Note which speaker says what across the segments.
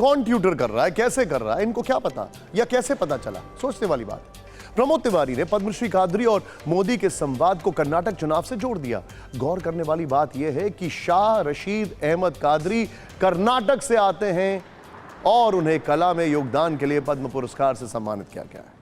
Speaker 1: कौन ट्यूटर कर रहा है, कैसे कर रहा है, इनको क्या पता, या कैसे पता चला? सोचने वाली बात है। प्रमोद तिवारी ने पद्मश्री कादरी और मोदी के संवाद को कर्नाटक चुनाव से जोड़ दिया। गौर करने वाली बात यह है कि शाह रशीद अहमद कादरी कर्नाटक से आते हैं और उन्हें कला में योगदान के लिए पद्म पुरस्कार से सम्मानित किया गया है।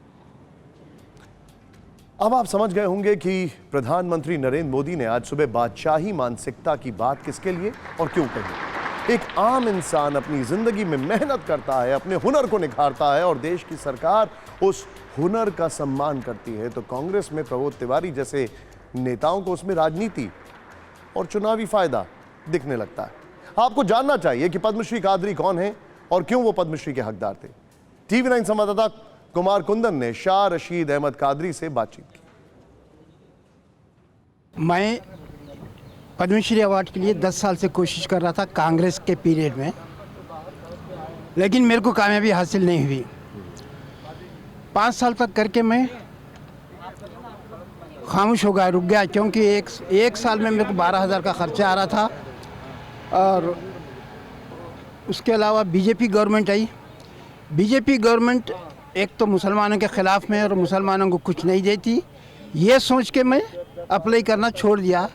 Speaker 1: अब आप समझ गए होंगे कि प्रधानमंत्री नरेंद्र मोदी ने आज सुबह बादशाही मानसिकता की बात किसके लिए और क्यों कही। एक आम इंसान अपनी जिंदगी में मेहनत करता है, अपने हुनर को निखारता है और देश की सरकार उस हुनर का सम्मान करती है, तो कांग्रेस में प्रमोद तिवारी जैसे नेताओं को उसमें राजनीति और चुनावी फायदा दिखने लगता है। आपको जानना चाहिए कि पद्मश्री कादरी कौन है और क्यों वो पद्मश्री के हकदार थे। टीवी 9 संवाददाता कुमार कुंदन ने शाह रशीद अहमद कादरी से बातचीत की।
Speaker 2: मैं पद्मश्री अवार्ड के लिए 10 साल से कोशिश कर रहा था कांग्रेस के पीरियड में, लेकिन मेरे को कामयाबी हासिल नहीं हुई। 5 साल तक करके मैं खामोश हो गया, रुक गया, क्योंकि एक साल में मेरे को 12,000 का खर्चा आ रहा था। और उसके अलावा बीजेपी गवर्नमेंट आई। बीजेपी गवर्नमेंट एक तो मुसलमानों के ख़िलाफ़ में और मुसलमानों को कुछ नहीं देती, ये सोच के मैं अप्लाई करना छोड़ दिया।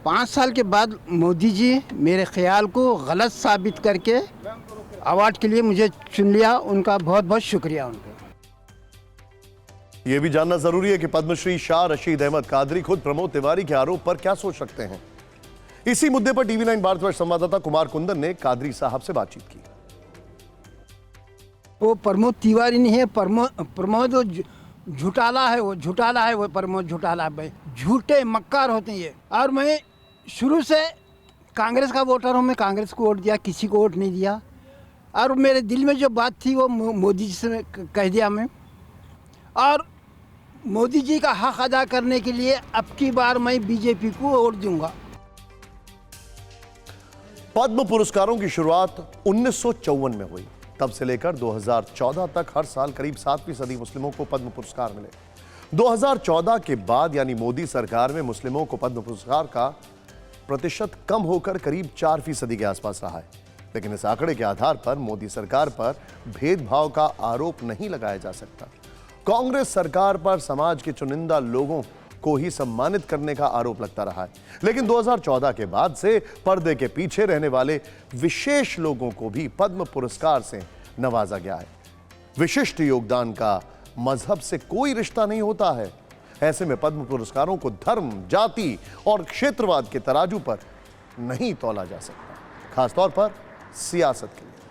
Speaker 2: 5 साल के बाद मोदी जी मेरे ख्याल को गलत साबित करके अवार्ड के लिए मुझे चुन लिया। उनका बहुत बहुत शुक्रिया उनका।
Speaker 1: यह भी जानना जरूरी है कि पद्मश्री शाह रशीद अहमद कादरी खुद प्रमोद तिवारी के आरोप पर क्या सोच सकते हैं। इसी मुद्दे पर टीवी 9 भारतवर्ष संवाददाता कुमार कुंदन ने कादरी साहब से बातचीत की।
Speaker 2: वो प्रमोद तिवारी नहीं है, प्रमोद झुटाला है, वो झुटाला है, वो प्रमोद झुटाला भाई, झूठे मक्कार होते हैं ये। और मैं शुरू से कांग्रेस का वोटर हूँ, मैं कांग्रेस को वोट दिया, किसी को वोट नहीं दिया। और मेरे दिल में जो बात थी वो मोदी जी से कह दिया मैं। और मोदी जी का हक अदा करने के लिए अब की बार मैं बीजेपी को वोट दूंगा।
Speaker 1: पद्म पुरस्कारों की शुरुआत 1954 में हुई। तब से लेकर 2014 तक हर साल करीब 7वीं सदी मुस्लिमों को पद्म पुरस्कार मिले। 2014 के बाद यानी मोदी सरकार में मुस्लिमों को पद्म पुरस्कार का प्रतिशत कम होकर करीब 4% के आसपास रहा है। लेकिन इस आंकड़े के आधार पर मोदी सरकार पर भेदभाव का आरोप नहीं लगाया जा सकता। कांग्रेस सरकार पर समाज के चुनिंदा लोगों को ही सम्मानित करने का आरोप लगता रहा है। लेकिन 2014 के बाद से पर्दे के पीछे रहने वाले विशेष लोगों को भी पद्म पुरस्कार से नवाजा गया है। विशिष्ट योगदान का मजहब से कोई रिश्ता नहीं होता है। ऐसे में पद्म पुरस्कारों को धर्म, जाति और क्षेत्रवाद के तराजू पर नहीं तौला जा सकता, खासतौर पर सियासत के लिए।